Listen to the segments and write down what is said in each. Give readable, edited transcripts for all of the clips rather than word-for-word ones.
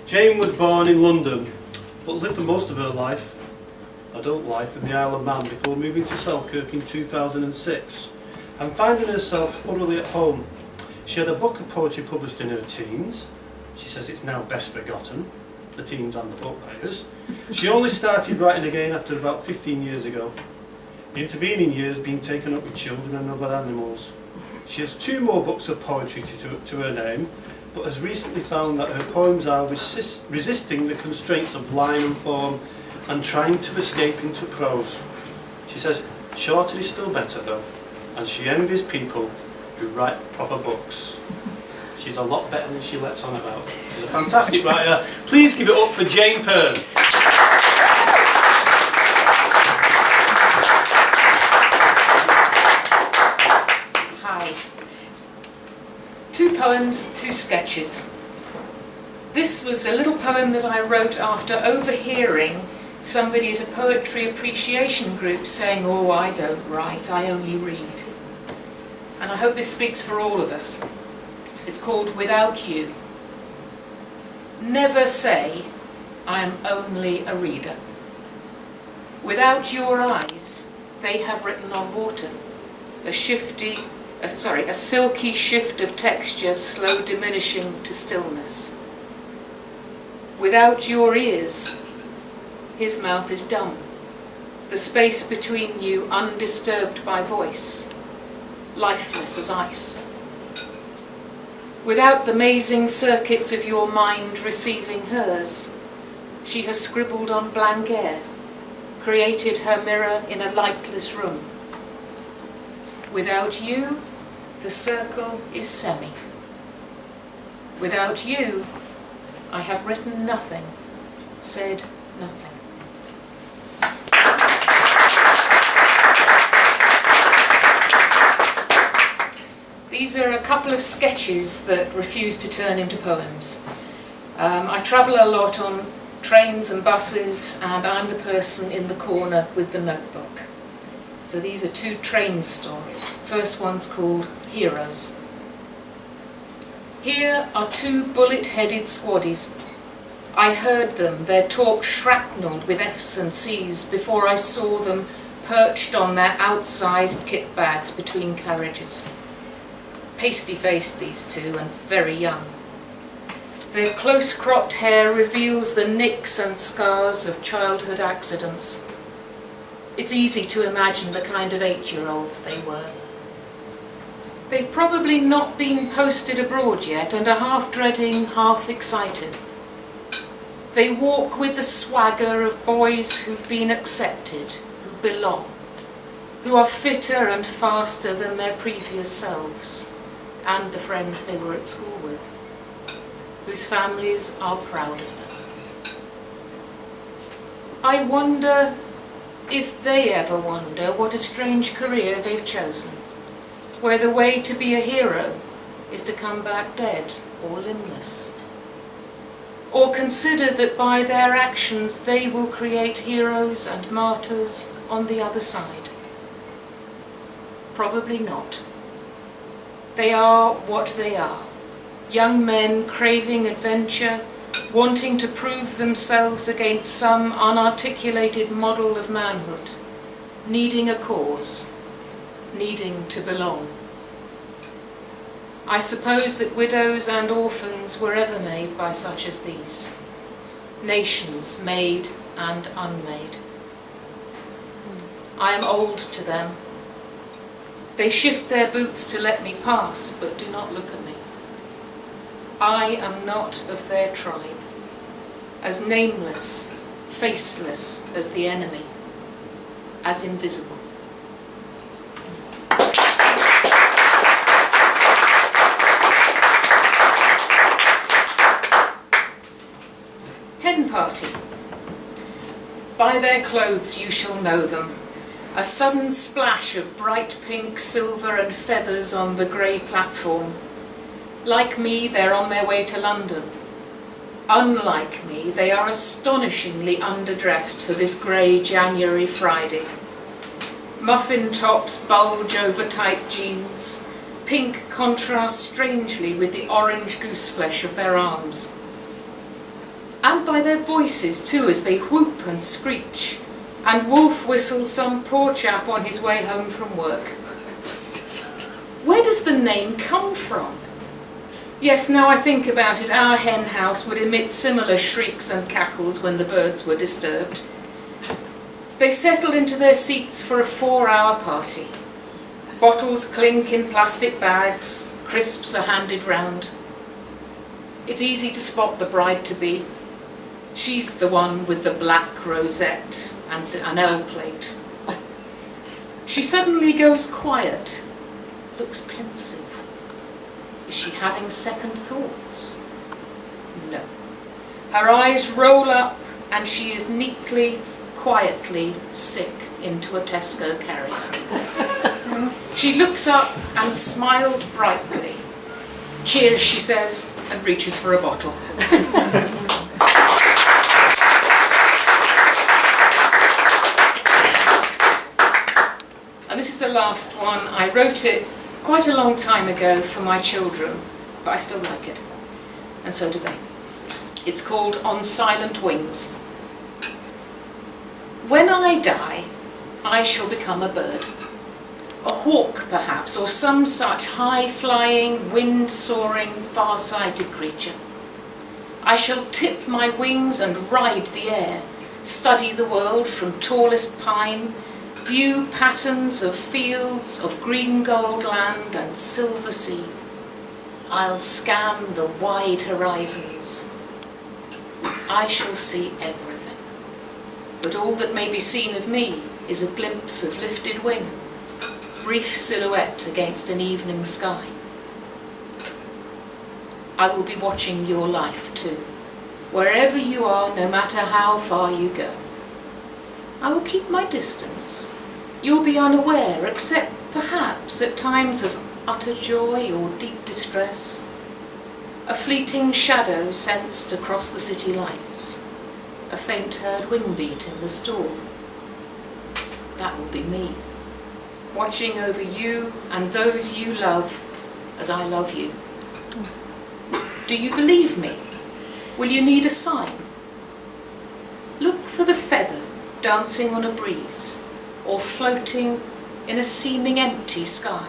Jane was born in London, but lived for most of her life, adult life, in the Isle of Man before moving to Selkirk in 2006 and finding herself thoroughly at home. She had a book of poetry published in her teens. She says it's now best forgotten, the teens and the book, that is. She only started writing again after about 15 years ago. The intervening years being taken up with children and other animals. She has 2 more books of poetry to her name, but has recently found that her poems are resisting the constraints of line and form and trying to escape into prose. She says shorter is still better though, and she envies people who write proper books. She's a lot better than she lets on about. She's a fantastic writer. Please give it up for Jane Pearn. Hi. 2 poems, 2 sketches. This was a little poem that I wrote after overhearing somebody at a poetry appreciation group saying, "Oh, I don't write, I only read." And I hope this speaks for all of us. It's called Without You. Never say, I am only a reader. Without your eyes, they have written on water, a silky shift of texture, slow diminishing to stillness. Without your ears, his mouth is dumb, the space between you undisturbed by voice, lifeless as ice. Without the mazing circuits of your mind receiving hers, she has scribbled on blank air, created her mirror in a lightless room. Without you, the circle is semi. Without you, I have written nothing, said nothing. These are a couple of sketches that refuse to turn into poems. I travel a lot on trains and buses, and I'm the person in the corner with the notebook. So these are 2 train stories. The first one's called Heroes. Here are 2 bullet-headed squaddies. I heard them, their talk shrapnelled with F's and C's before I saw them perched on their outsized kit bags between carriages. Pasty-faced these 2 and very young. Their close-cropped hair reveals the nicks and scars of childhood accidents. It's easy to imagine the kind of 8-year-olds they were. They've probably not been posted abroad yet and are half dreading, half excited. They walk with the swagger of boys who've been accepted, who belong, who are fitter and faster than their previous selves and the friends they were at school with, whose families are proud of them. I wonder if they ever wonder what a strange career they've chosen, where the way to be a hero is to come back dead or limbless. Or consider that by their actions they will create heroes and martyrs on the other side. Probably not. They are what they are, young men craving adventure, wanting to prove themselves against some unarticulated model of manhood, needing a cause, needing to belong. I suppose that widows and orphans were ever made by such as these, nations made and unmade. I am old to them. They shift their boots to let me pass, but do not look at me. I am not of their tribe, as nameless, faceless as the enemy, as invisible. Hen Party. By their clothes you shall know them. A sudden splash of bright pink, silver and feathers on the grey platform. Like me, they're on their way to London. Unlike me, they are astonishingly underdressed for this grey January Friday. Muffin tops bulge over tight jeans. Pink contrasts strangely with the orange gooseflesh of their arms. and by their voices too, as they whoop and screech, and wolf whistle some poor chap on his way home from work. Where does the name come from? Yes, now I think about it, our hen house would emit similar shrieks and cackles when the birds were disturbed. They settle into their seats for a 4-hour party. Bottles clink in plastic bags, crisps are handed round. It's easy to spot the bride-to-be. She's the one with the black rosette and an L plate. She suddenly goes quiet, looks pensive. Is she having second thoughts? No. Her eyes roll up and she is neatly, quietly sick into a Tesco carrier. She looks up and smiles brightly. Cheers, she says, and reaches for a bottle. And this is the last one. I wrote it quite a long time ago for my children, but I still like it, and so do they. It's called On Silent Wings. When I die, I shall become a bird. A hawk, perhaps, or some such high-flying, wind-soaring, far-sighted creature. I shall tip my wings and ride the air, study the world from tallest pine, view patterns of fields of green gold land and silver sea. I'll scan the wide horizons. I shall see everything. But all that may be seen of me is a glimpse of lifted wing, brief silhouette against an evening sky. I will be watching your life too, wherever you are, no matter how far you go. I will keep my distance. You'll be unaware, except perhaps at times of utter joy or deep distress. A fleeting shadow sensed across the city lights. A faint heard wing beat in the storm. That will be me, watching over you and those you love as I love you. Do you believe me? Will you need a sign? Look for the feather dancing on a breeze, or floating in a seeming empty sky.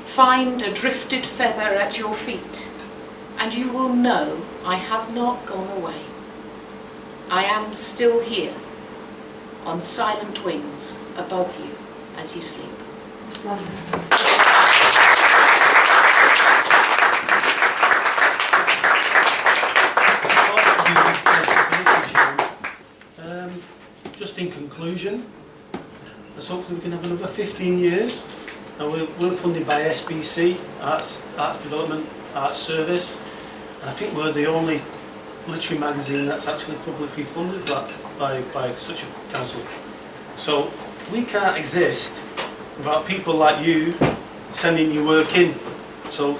Find a drifted feather at your feet, and you will know I have not gone away. I am still here, on silent wings above you as you sleep. Just in conclusion, let's hopefully we can have another 15 years. And we're funded by SBC, Arts Development, Arts Service, and I think we're the only literary magazine that's actually publicly funded by such a council. So we can't exist without people like you sending your work in. So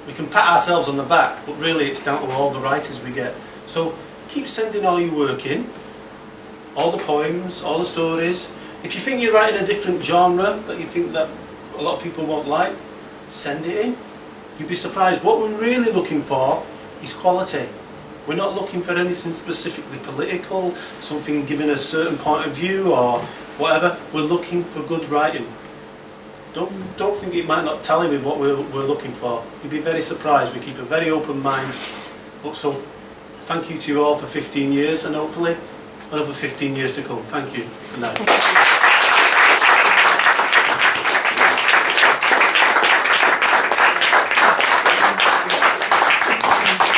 we can pat ourselves on the back, but really it's down to all the writers we get. So keep sending all your work in, all the poems, all the stories. If you think you're writing a different genre that you think that a lot of people won't like, send it in. You'd be surprised. What we're really looking for is quality. We're not looking for anything specifically political, something giving a certain point of view or whatever. We're looking for good writing. Don't think it might not tally with what we're looking for. You'd be very surprised. We keep a very open mind. But so, thank you to you all for 15 years and hopefully another 15 years to come. Thank you. Good night.